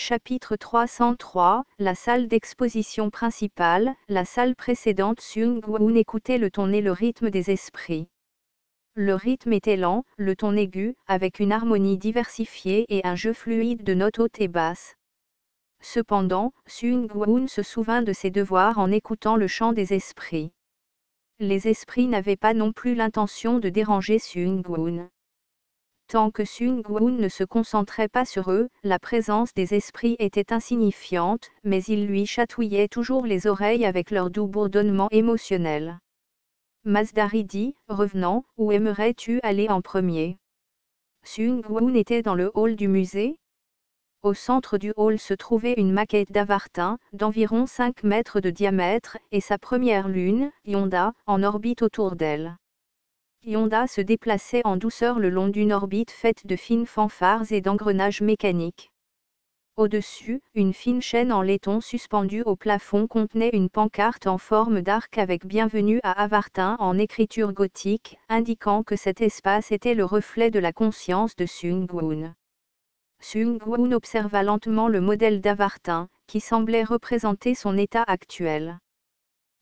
Chapitre 303, la salle d'exposition principale. La salle précédente. Sung Woo écoutait le ton et le rythme des esprits. Le rythme était lent, le ton aigu, avec une harmonie diversifiée et un jeu fluide de notes hautes et basses. Cependant, Sung Woo se souvint de ses devoirs en écoutant le chant des esprits. Les esprits n'avaient pas non plus l'intention de déranger Sung Woo. Tant que Sung Woo ne se concentrait pas sur eux, la présence des esprits était insignifiante, mais ils lui chatouillaient toujours les oreilles avec leur doux bourdonnement émotionnel. Masdari dit, revenant, où aimerais-tu aller en premier? Sung Woo était dans le hall du musée. Au centre du hall se trouvait une maquette d'Avartin, d'environ 5 mètres de diamètre, et sa première lune, Yonda, en orbite autour d'elle. Yonda se déplaçait en douceur le long d'une orbite faite de fines fanfares et d'engrenages mécaniques. Au-dessus, une fine chaîne en laiton suspendue au plafond contenait une pancarte en forme d'arc avec Bienvenue à Avartin en écriture gothique, indiquant que cet espace était le reflet de la conscience de Sung Woo. Sung Woo observa lentement le modèle d'Avartin, qui semblait représenter son état actuel.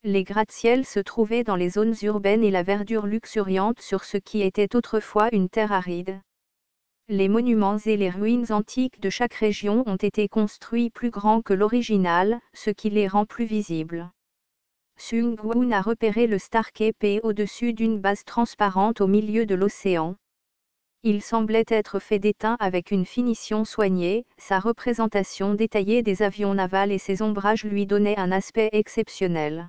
Les gratte-ciels se trouvaient dans les zones urbaines et la verdure luxuriante sur ce qui était autrefois une terre aride. Les monuments et les ruines antiques de chaque région ont été construits plus grands que l'original, ce qui les rend plus visibles. Sung Woo a repéré le Starcape au-dessus d'une base transparente au milieu de l'océan. Il semblait être fait d'étain avec une finition soignée, sa représentation détaillée des avions navals et ses ombrages lui donnaient un aspect exceptionnel.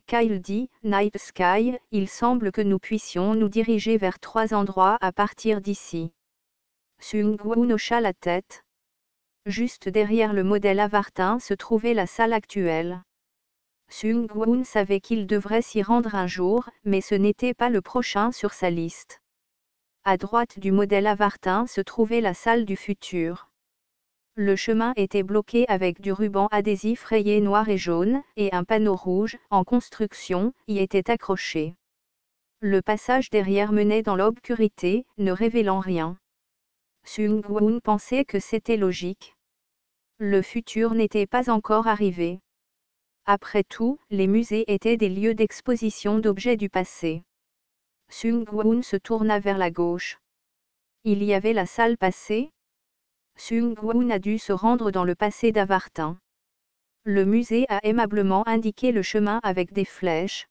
Kyle dit, Night Sky, il semble que nous puissions nous diriger vers 3 endroits à partir d'ici. Sung Woo hocha la tête. Juste derrière le modèle Avartin se trouvait la salle actuelle. Sung Woo savait qu'il devrait s'y rendre un jour, mais ce n'était pas le prochain sur sa liste. À droite du modèle Avartin se trouvait la salle du futur. Le chemin était bloqué avec du ruban adhésif rayé noir et jaune, et un panneau rouge, en construction, y était accroché. Le passage derrière menait dans l'obscurité, ne révélant rien. Sung Woo pensait que c'était logique. Le futur n'était pas encore arrivé. Après tout, les musées étaient des lieux d'exposition d'objets du passé. Sung Woo se tourna vers la gauche. Il y avait la salle passée. Sung Woo a dû se rendre dans le passé d'Avartin. Le musée a aimablement indiqué le chemin avec des flèches.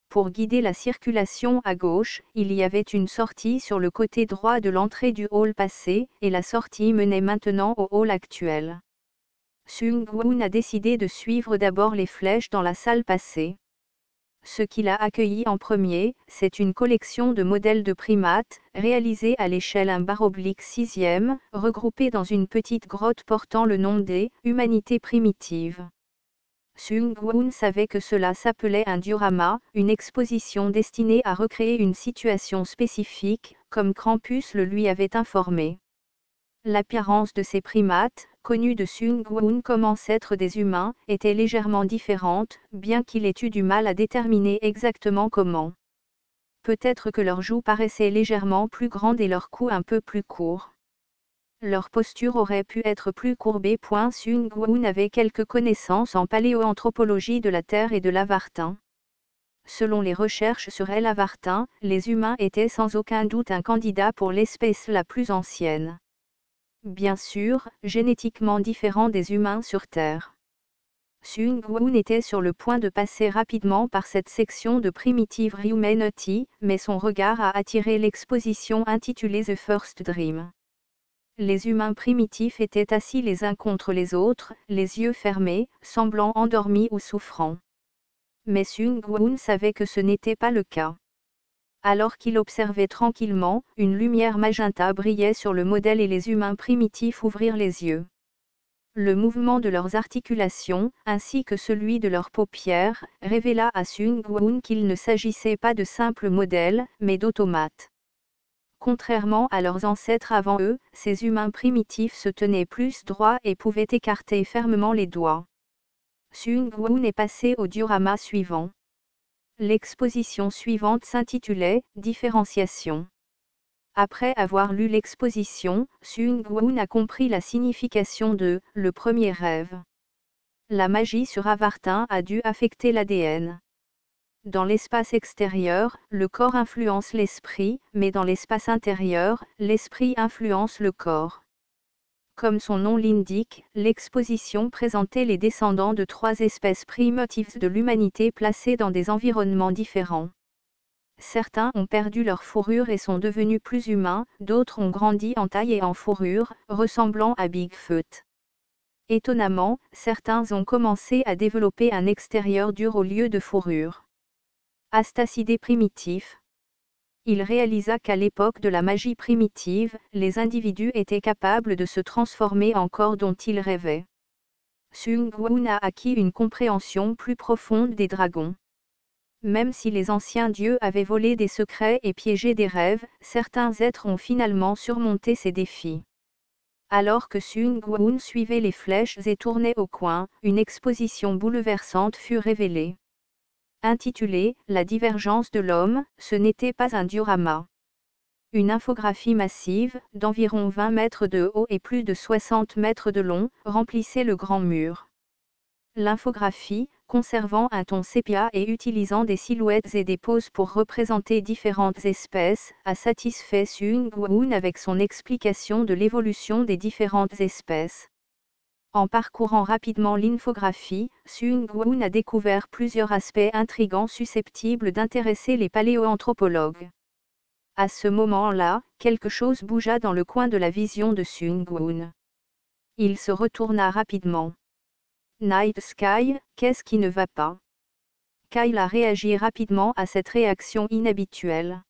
Pour guider la circulation à gauche, il y avait une sortie sur le côté droit de l'entrée du hall passé, et la sortie menait maintenant au hall actuel. Sung Woo a décidé de suivre d'abord les flèches dans la salle passée. Ce qu'il a accueilli en premier, c'est une collection de modèles de primates, réalisés à l'échelle 1/6, regroupés dans une petite grotte portant le nom des « humanités primitives ». Sung Woo savait que cela s'appelait un diorama, une exposition destinée à recréer une situation spécifique, comme Krampus le lui avait informé. L'apparence de ces primates, connus de Sung Woo comme ancêtres des humains, était légèrement différente, bien qu'il ait eu du mal à déterminer exactement comment. Peut-être que leurs joues paraissaient légèrement plus grandes et leur cou un peu plus court. Leur posture aurait pu être plus courbée. Sung Woo avait quelques connaissances en paléoanthropologie de la Terre et de l'Avartin. Selon les recherches sur l'Avartin, les humains étaient sans aucun doute un candidat pour l'espèce la plus ancienne. Bien sûr, génétiquement différent des humains sur Terre. Sung Woo était sur le point de passer rapidement par cette section de Primitive Humanity, mais son regard a attiré l'exposition intitulée The First Dream. Les humains primitifs étaient assis les uns contre les autres, les yeux fermés, semblant endormis ou souffrants. Mais Sung Woo savait que ce n'était pas le cas. Alors qu'il observait tranquillement, une lumière magenta brillait sur le modèle et les humains primitifs ouvrirent les yeux. Le mouvement de leurs articulations, ainsi que celui de leurs paupières, révéla à Sung Woo qu'il ne s'agissait pas de simples modèles, mais d'automates. Contrairement à leurs ancêtres avant eux, ces humains primitifs se tenaient plus droits et pouvaient écarter fermement les doigts. Sung Woo est passé au diorama suivant. L'exposition suivante s'intitulait « Différenciation ». Après avoir lu l'exposition, Sung-Won a compris la signification de « le premier rêve ». La magie sur Avartin a dû affecter l'ADN. Dans l'espace extérieur, le corps influence l'esprit, mais dans l'espace intérieur, l'esprit influence le corps. Comme son nom l'indique, l'exposition présentait les descendants de 3 espèces primitives de l'humanité placées dans des environnements différents. Certains ont perdu leur fourrure et sont devenus plus humains, d'autres ont grandi en taille et en fourrure, ressemblant à Bigfoot. Étonnamment, certains ont commencé à développer un extérieur dur au lieu de fourrure. Astacidé primitif. Il réalisa qu'à l'époque de la magie primitive, les individus étaient capables de se transformer en corps dont ils rêvaient. Sung-Won a acquis une compréhension plus profonde des dragons. Même si les anciens dieux avaient volé des secrets et piégé des rêves, certains êtres ont finalement surmonté ces défis. Alors que Sung-Won suivait les flèches et tournait au coin, une exposition bouleversante fut révélée. Intitulée « La divergence de l'homme », ce n'était pas un diorama. Une infographie massive, d'environ 20 mètres de haut et plus de 60 mètres de long, remplissait le grand mur. L'infographie, conservant un ton sépia et utilisant des silhouettes et des poses pour représenter différentes espèces, a satisfait Sung-Won avec son explication de l'évolution des différentes espèces. En parcourant rapidement l'infographie, Sung-Won a découvert plusieurs aspects intrigants susceptibles d'intéresser les paléoanthropologues. À ce moment-là, quelque chose bougea dans le coin de la vision de Sung-Won. Il se retourna rapidement. Night Sky, qu'est-ce qui ne va pas? Kyle a réagi rapidement à cette réaction inhabituelle.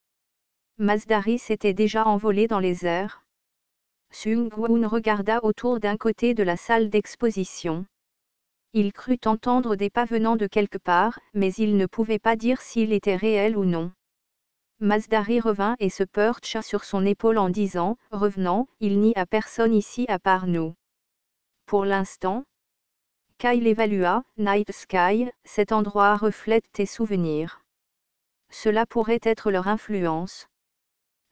Mazdari s'était déjà envolé dans les airs. Sung-Won regarda autour d'un côté de la salle d'exposition. Il crut entendre des pas venant de quelque part, mais il ne pouvait pas dire s'il était réel ou non. Mazdari revint et se percha sur son épaule en disant « Revenant, il n'y a personne ici à part nous. » Pour l'instant, Kyle évalua, Night Sky, cet endroit reflète tes souvenirs. Cela pourrait être leur influence.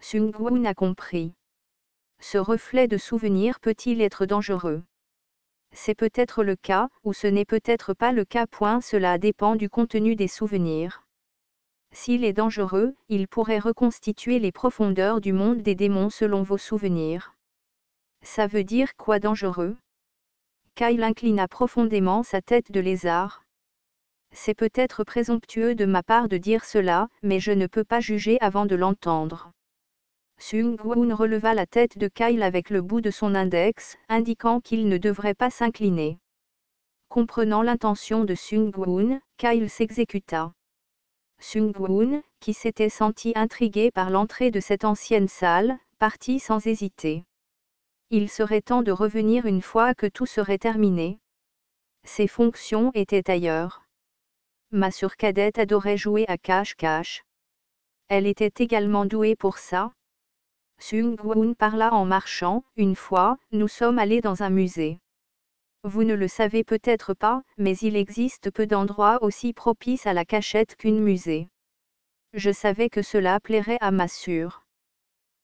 Sung-Won a compris. Ce reflet de souvenirs peut-il être dangereux? C'est peut-être le cas, ou ce n'est peut-être pas le cas. Cela dépend du contenu des souvenirs. S'il est dangereux, il pourrait reconstituer les profondeurs du monde des démons selon vos souvenirs. Ça veut dire quoi dangereux? Kyle inclina profondément sa tête de lézard. C'est peut-être présomptueux de ma part de dire cela, mais je ne peux pas juger avant de l'entendre. Sung-Won releva la tête de Kyle avec le bout de son index, indiquant qu'il ne devrait pas s'incliner. Comprenant l'intention de Sung-Won, Kyle s'exécuta. Sung-Won, qui s'était senti intrigué par l'entrée de cette ancienne salle, partit sans hésiter. Il serait temps de revenir une fois que tout serait terminé. Ses fonctions étaient ailleurs. Ma surcadette adorait jouer à cache-cache. Elle était également douée pour ça. Sung-Won parla en marchant. Une fois, nous sommes allés dans un musée. Vous ne le savez peut-être pas, mais il existe peu d'endroits aussi propices à la cachette qu'un musée. Je savais que cela plairait à ma sœur.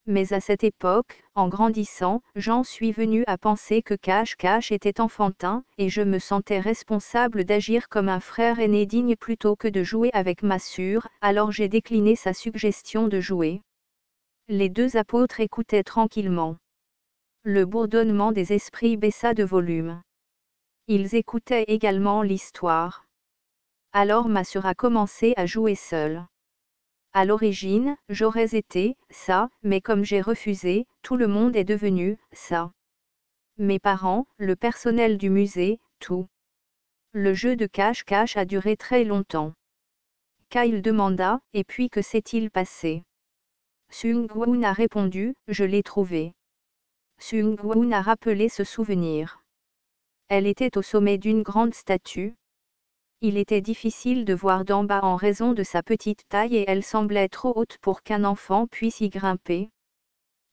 Mais à cette époque, en grandissant, j'en suis venu à penser que cache-cache était enfantin, et je me sentais responsable d'agir comme un frère aîné digne plutôt que de jouer avec ma sœur, alors j'ai décliné sa suggestion de jouer. Les 2 apôtres écoutaient tranquillement. Le bourdonnement des esprits baissa de volume. Ils écoutaient également l'histoire. Alors ma sœur a commencé à jouer seule. À l'origine, j'aurais été ça, mais comme j'ai refusé, tout le monde est devenu ça. Mes parents, le personnel du musée, tout. Le jeu de cache-cache a duré très longtemps. Kyle demanda, et puis que s'est-il passé? Sung-Won a répondu, je l'ai trouvé. Sung-Won a rappelé ce souvenir. Elle était au sommet d'une grande statue. Il était difficile de voir d'en bas en raison de sa petite taille et elle semblait trop haute pour qu'un enfant puisse y grimper.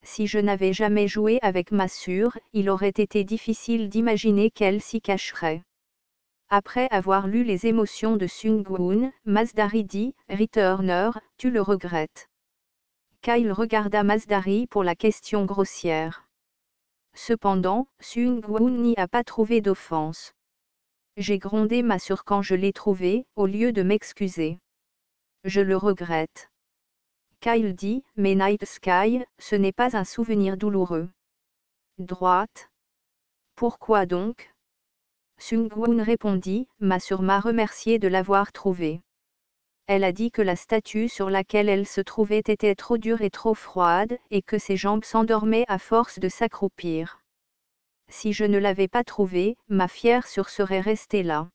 Si je n'avais jamais joué avec ma sœur, il aurait été difficile d'imaginer qu'elle s'y cacherait. Après avoir lu les émotions de Sung-Won, Mazdari dit, Returner, tu le regrettes. Kyle regarda Masdari pour la question grossière. Cependant, Seung-Won n'y a pas trouvé d'offense. J'ai grondé ma sœur quand je l'ai trouvé, au lieu de m'excuser. Je le regrette. Kyle dit, mais Night Sky, ce n'est pas un souvenir douloureux. Droite. Pourquoi donc? Seung-Won répondit, ma sœur m'a remercié de l'avoir trouvé. Elle a dit que la statue sur laquelle elle se trouvait était trop dure et trop froide, et que ses jambes s'endormaient à force de s'accroupir. Si je ne l'avais pas trouvée, ma fière sœur serait restée là.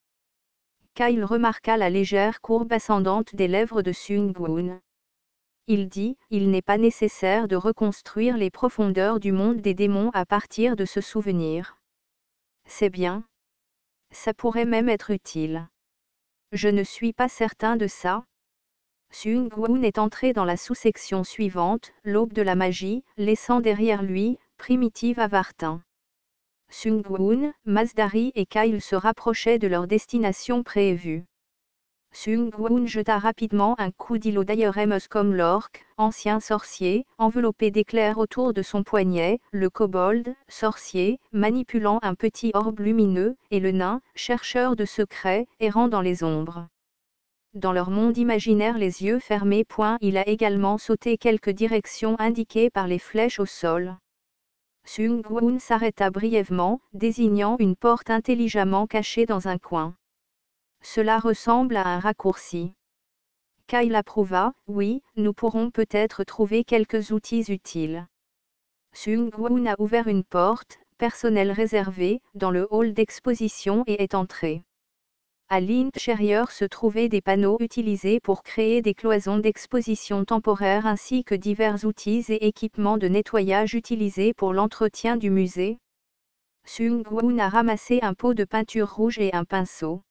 Kyle remarqua la légère courbe ascendante des lèvres de Seung-Won. Il dit, il n'est pas nécessaire de reconstruire les profondeurs du monde des démons à partir de ce souvenir. C'est bien. Ça pourrait même être utile. Je ne suis pas certain de ça. Seung-Won est entré dans la sous-section suivante, l'aube de la magie, laissant derrière lui, Primitive Avartin. Seung-Won, Masdari et Kyle se rapprochaient de leur destination prévue. Seung-Won jeta rapidement un coup d'îlot d'Aieremus comme l'orque, ancien sorcier, enveloppé d'éclairs autour de son poignet, le kobold, sorcier, manipulant un petit orbe lumineux, et le nain, chercheur de secrets, errant dans les ombres. Dans leur monde imaginaire les yeux fermés. Il a également sauté quelques directions indiquées par les flèches au sol. Seung-Won s'arrêta brièvement, désignant une porte intelligemment cachée dans un coin. Cela ressemble à un raccourci. Kyle approuva, oui, nous pourrons peut-être trouver quelques outils utiles. Seung-Won a ouvert une porte, personnel réservé, dans le hall d'exposition et est entré. À l'intérieur se trouvaient des panneaux utilisés pour créer des cloisons d'exposition temporaires ainsi que divers outils et équipements de nettoyage utilisés pour l'entretien du musée. Seung-Won a ramassé un pot de peinture rouge et un pinceau.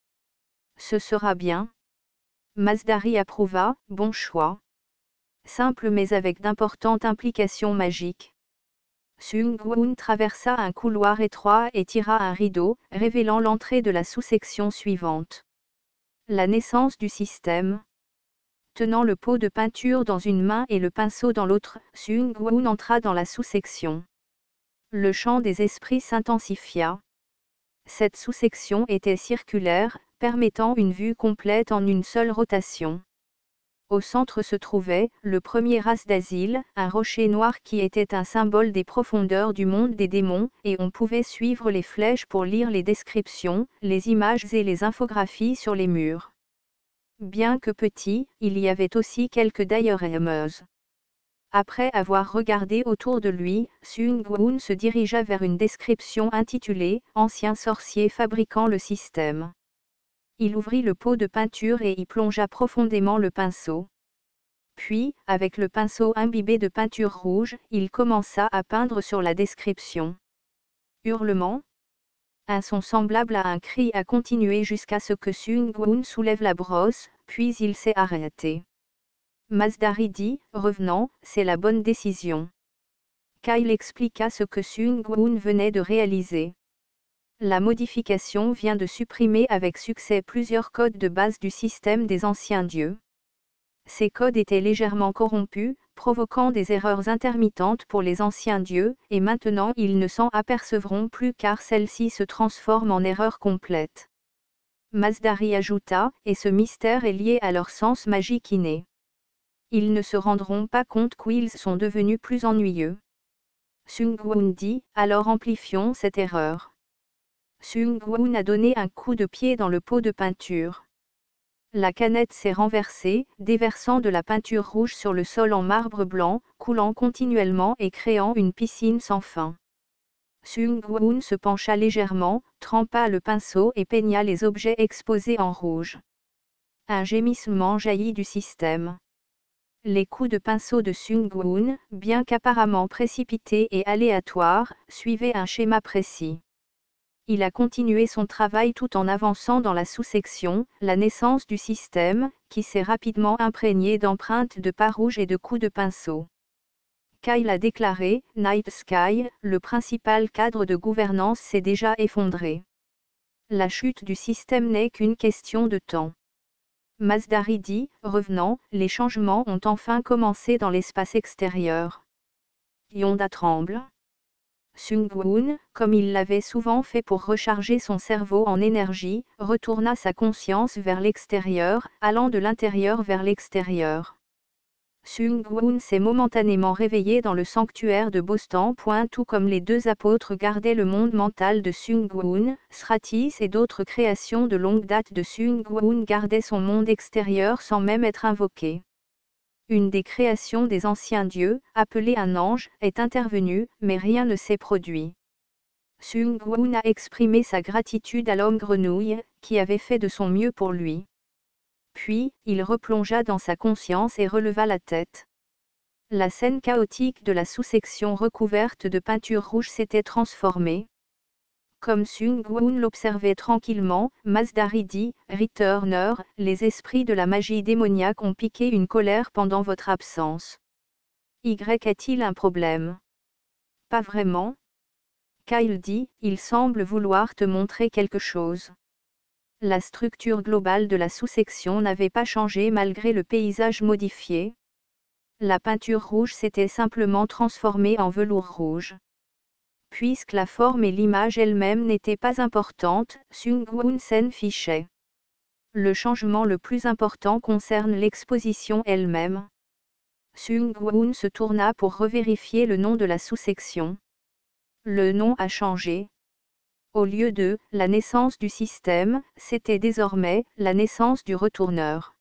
Ce sera bien. Masdari approuva, bon choix. Simple mais avec d'importantes implications magiques. Seung-Won traversa un couloir étroit et tira un rideau, révélant l'entrée de la sous-section suivante. La naissance du système. Tenant le pot de peinture dans une main et le pinceau dans l'autre, Seung-Won entra dans la sous-section. Le champ des esprits s'intensifia. Cette sous-section était circulaire, permettant une vue complète en une seule rotation. Au centre se trouvait, le premier ras d'asile, un rocher noir qui était un symbole des profondeurs du monde des démons, et on pouvait suivre les flèches pour lire les descriptions, les images et les infographies sur les murs. Bien que petit, il y avait aussi quelques diorèmes. Après avoir regardé autour de lui, Seung-Won se dirigea vers une description intitulée « Ancien sorcier fabriquant le système ». Il ouvrit le pot de peinture et y plongea profondément le pinceau. Puis, avec le pinceau imbibé de peinture rouge, il commença à peindre sur la description. Hurlement. Un son semblable à un cri a continué jusqu'à ce que Seung-Won soulève la brosse, puis il s'est arrêté. Masdari dit, revenant, c'est la bonne décision. Kyle expliqua ce que Seung-Won venait de réaliser. La modification vient de supprimer avec succès plusieurs codes de base du système des anciens dieux. Ces codes étaient légèrement corrompus, provoquant des erreurs intermittentes pour les anciens dieux, et maintenant ils ne s'en apercevront plus car celles-ci se transforment en erreurs complètes. Masdari ajouta, et ce mystère est lié à leur sens magique inné. Ils ne se rendront pas compte qu'ils sont devenus plus ennuyeux. Seung-Won dit, alors amplifions cette erreur. Seung-Won a donné un coup de pied dans le pot de peinture. La canette s'est renversée, déversant de la peinture rouge sur le sol en marbre blanc, coulant continuellement et créant une piscine sans fin. Seung-Won se pencha légèrement, trempa le pinceau et peigna les objets exposés en rouge. Un gémissement jaillit du système. Les coups de pinceau de Seung-Won, bien qu'apparemment précipités et aléatoires, suivaient un schéma précis. Il a continué son travail tout en avançant dans la sous-section, la naissance du système, qui s'est rapidement imprégné d'empreintes de pas rouges et de coups de pinceau. Kyle a déclaré, Night Sky, le principal cadre de gouvernance s'est déjà effondré. La chute du système n'est qu'une question de temps. Masdari dit, revenant, les changements ont enfin commencé dans l'espace extérieur. Yonda tremble. Sung-won, comme il l'avait souvent fait pour recharger son cerveau en énergie, retourna sa conscience vers l'extérieur, allant de l'intérieur vers l'extérieur. Sung-won s'est momentanément réveillé dans le sanctuaire de Bostan. Tout comme les deux apôtres gardaient le monde mental de Sung-won, Sratis et d'autres créations de longue date de Sung-won gardaient son monde extérieur sans même être invoquées. Une des créations des anciens dieux, appelée un ange, est intervenue, mais rien ne s'est produit. Sung-won a exprimé sa gratitude à l'homme grenouille, qui avait fait de son mieux pour lui. Puis, il replongea dans sa conscience et releva la tête. La scène chaotique de la sous-section recouverte de peinture rouge s'était transformée. Comme Sung-won l'observait tranquillement, Masdari dit, Returner, les esprits de la magie démoniaque ont piqué une colère pendant votre absence. A-t-il un problème? Pas vraiment. Kyle dit, il semble vouloir te montrer quelque chose. La structure globale de la sous-section n'avait pas changé malgré le paysage modifié. La peinture rouge s'était simplement transformée en velours rouge. Puisque la forme et l'image elle-même n'étaient pas importantes, Sung-won s'en fichait. Le changement le plus important concerne l'exposition elle-même. Sung-won se tourna pour revérifier le nom de la sous-section. Le nom a changé. Au lieu de « la naissance du système », c'était désormais « la naissance du retourneur ».